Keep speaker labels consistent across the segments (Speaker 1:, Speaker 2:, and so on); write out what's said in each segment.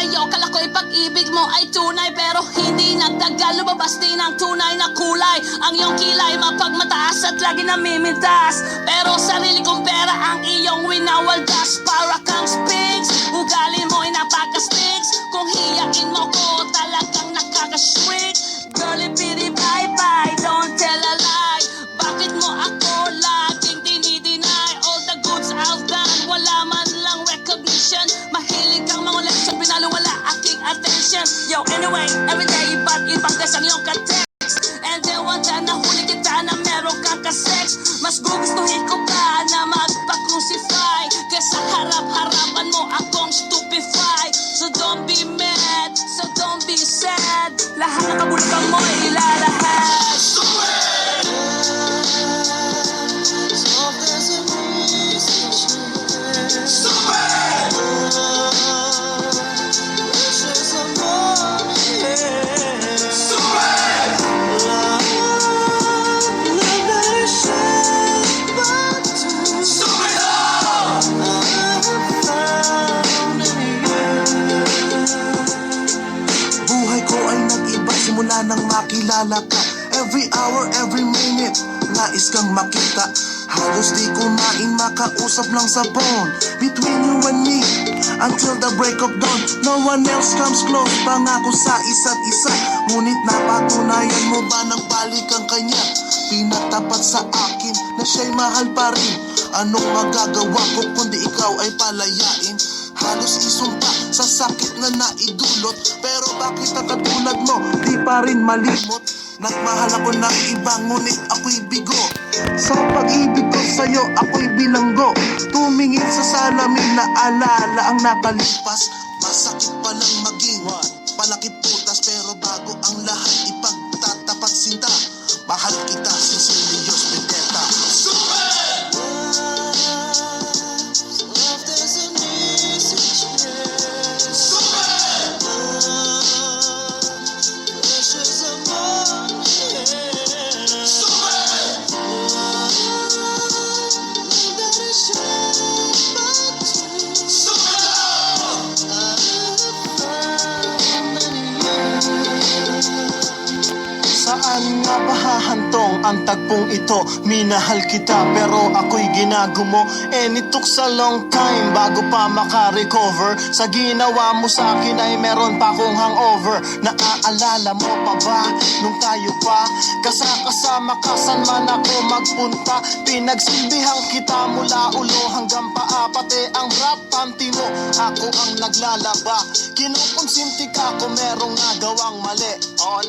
Speaker 1: sa'yo. Kala ko'y pag-ibig mo ay tunay, pero hindi nagtagal, lumabas din ang tunay na kulay. Ang iyong kilay mapagmataas at lagi namimintas, pero sarili kong pera ang iyong winawaldas. Para kang Sphinx, ugali mo'y napaka-sticks. Kung hiyain mo ko, talagang nakaka-shrink. Girlie pity bye-bye, don't tell a lie. Bakit mo ako laging dinideny? All the goods I've done, wala man lang recognition. Mahilig kang mangulit sa pinalo, wala aking attention. Yo, anyway, everyday, iba't ibang test ang iyong ka-text. And then one time nahuli kita na meron kang ka-sex. Mas gugustuhin ko pa na magpa-crucify kesa harap-harapan mo akong stupefy. So don't be mad, so don't be sad. Lahat ng kabulukan mo ilalahad.
Speaker 2: Simula nang makilala ka, every hour, every minute, nais kang makita. Halos di kumain, makausap lang sa phone. Between you and me, until the break of dawn. No one else comes close, pangako sa isa't isa. Ngunit napatunayan mo ba nang balik ang kanya? Pinatapat sa akin na siya'y mahal pa rin. Anong magagawa ko kundi ikaw ay palayain? Halos isumpa sa sakit na naidulot, pero bakit ang katulad mo di pa rin malimot? Nagmahal ako ng iba, ngunit ako'y bigo. Sa pag-ibig ko sa'yo, ako'y bilanggo. Tumingin sa salamin na alala ang nakalipas. Masakit palang maging palakip putas, pero bago ang lahat ipagtatapat sinta. Mahal kita, Cecilios Vendetta. Saan nga ba hahantong ang tagpong ito? Minahal kita pero ako'y ginagumo. And it took a long time bago pa makarecover. Sa ginawa mo sa akin ay meron pa akong hangover. Naaalala mo pa ba nung tayo pa kasama ka, saan man ako magpunta? Pinagsilbihan kita mula ulo hanggang paa, pati ang rap panty mo ako ang naglalaba. Kinukonsinti ka kung merong nagawang mali. Oo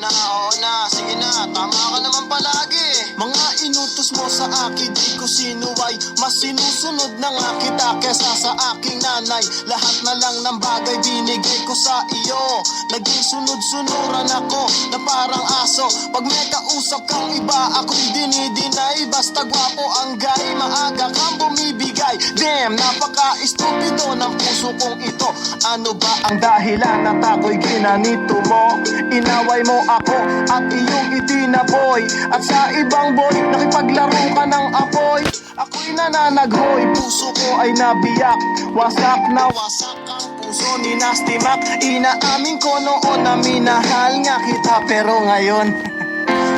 Speaker 2: na, sige na, tama ka naman palagi. Mga inutos mo sa akin, di ko sinuway. Mas sinusunod na nga kita kesa sa aking nanay. Lahat na lang ng bagay binigay ko sa iyo. Naging sunod-sunuran ako na parang aso. Pag may kausap kang iba, ako'y dinidinay. Basta gwapo ang guy, maaga kang bumibigay. Damn, napaka-estupido ng puso kong ito. Ano ba ang dahilan at ako'y ginanito mo? Inaway mo ako at iyong itinaboy. At sa ibang boy, nakipaglaro ka ng apoy. Ako'y nananaghoy, puso ko ay nabiyak. Wasak na wasak ang puso ni Nasty Mac. Inaamin ko noon na minahal nga kita, pero ngayon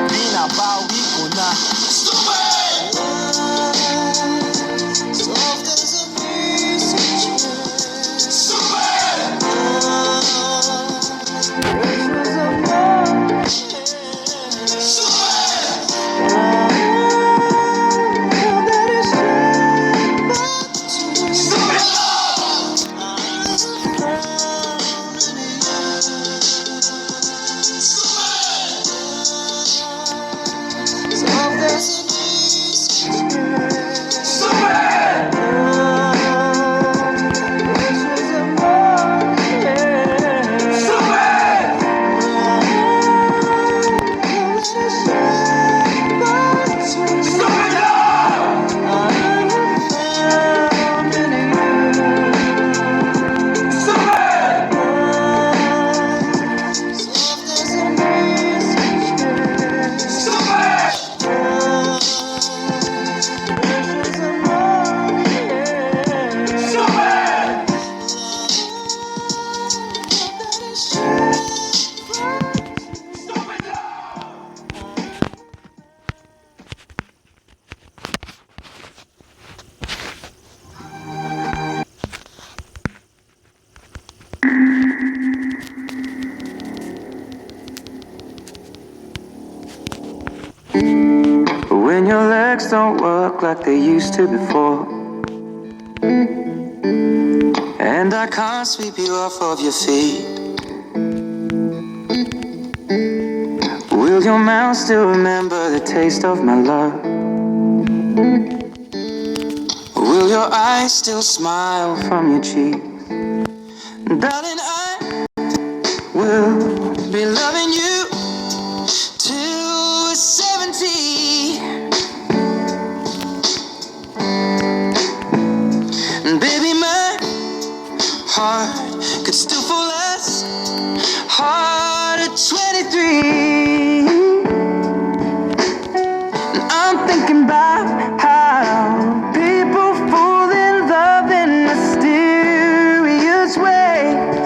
Speaker 2: binabawi ko na. Soft as a breeze.
Speaker 3: legs don't work like they used to before, and I can't sweep you off of your feet. Will your mouth still remember the taste of my love? Will your eyes still smile from your cheek? Darling, I will be loving you till we're 70. And baby, my heart could still fall as hard at 23. And I'm thinking about how people fall in love in mysterious ways.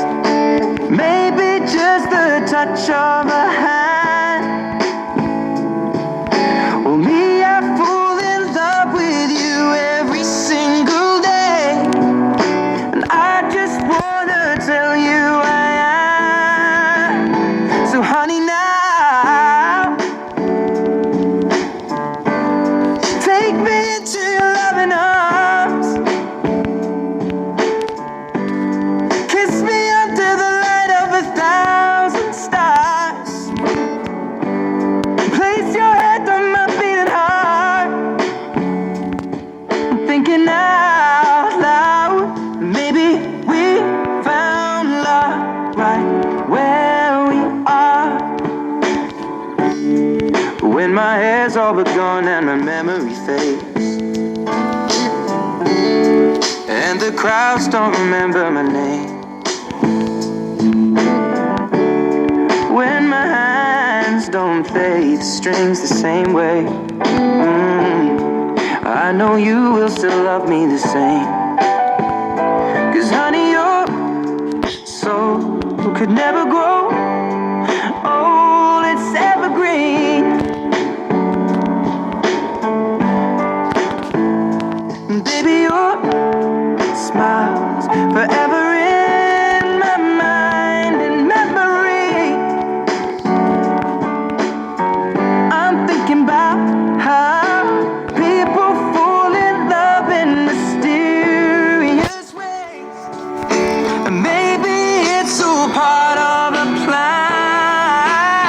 Speaker 3: Maybe just the touch of a hand. Well, me, I fall in love with you every single day, and I just wanna tell you I am. So honey, now take me into your loving arms. Kiss me under the light of 1,000 stars. Place your head on my beating heart. I'm thinking out loud, maybe we found love right where we are. When my hair's all but gone and my memory fades, and the crowds don't remember my name. When my hands don't play the strings the same way, I know you will still love me the same. 'Cause honey, your soul could never grow old, it's evergreen. And baby, your smile's forever in my mind and memory. I'm thinking about how people fall in love in mysterious ways. And maybe it's all part of a plan.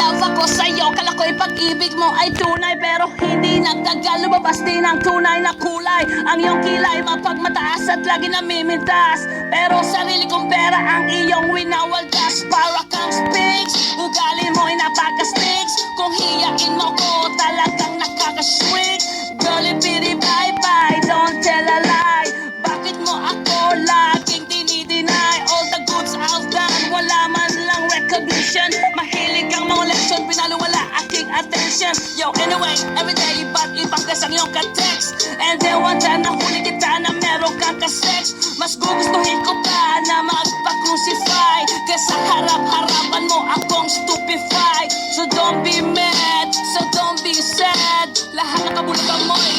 Speaker 1: love ako sa'yo. Kala ko'y pag-ibig mo ay tunay, pero hindi nagtagal, lumabas din ang tunay na kulay. Ang iyong kilay mapagmataas at lagi namimintas, pero sarili kong pera ang iyong winawaldas. Para kang Sphinx, ugali mo'y napaka-sticks. Kung hiyain mo ko, talagang nakaka-shrink. Girlie, pity, bye-bye, don't tell a lie. Bakit mo ako laging dinideny? All the goods I've done, wala man lang recognition. Mahilig kang mga leksyon, pinalo wala aking attention. Yo, anyway, everyday, ba't ibang gas ang iyong ka-text? And then one time, nahuli kita na meron kang ka-sex. Mas gugustuhin ko pa na magpa-crucify kesa harap-harapan mo akong stupefy. So don't be mad, so don't be sad. Lahat ng kabulugan mo'y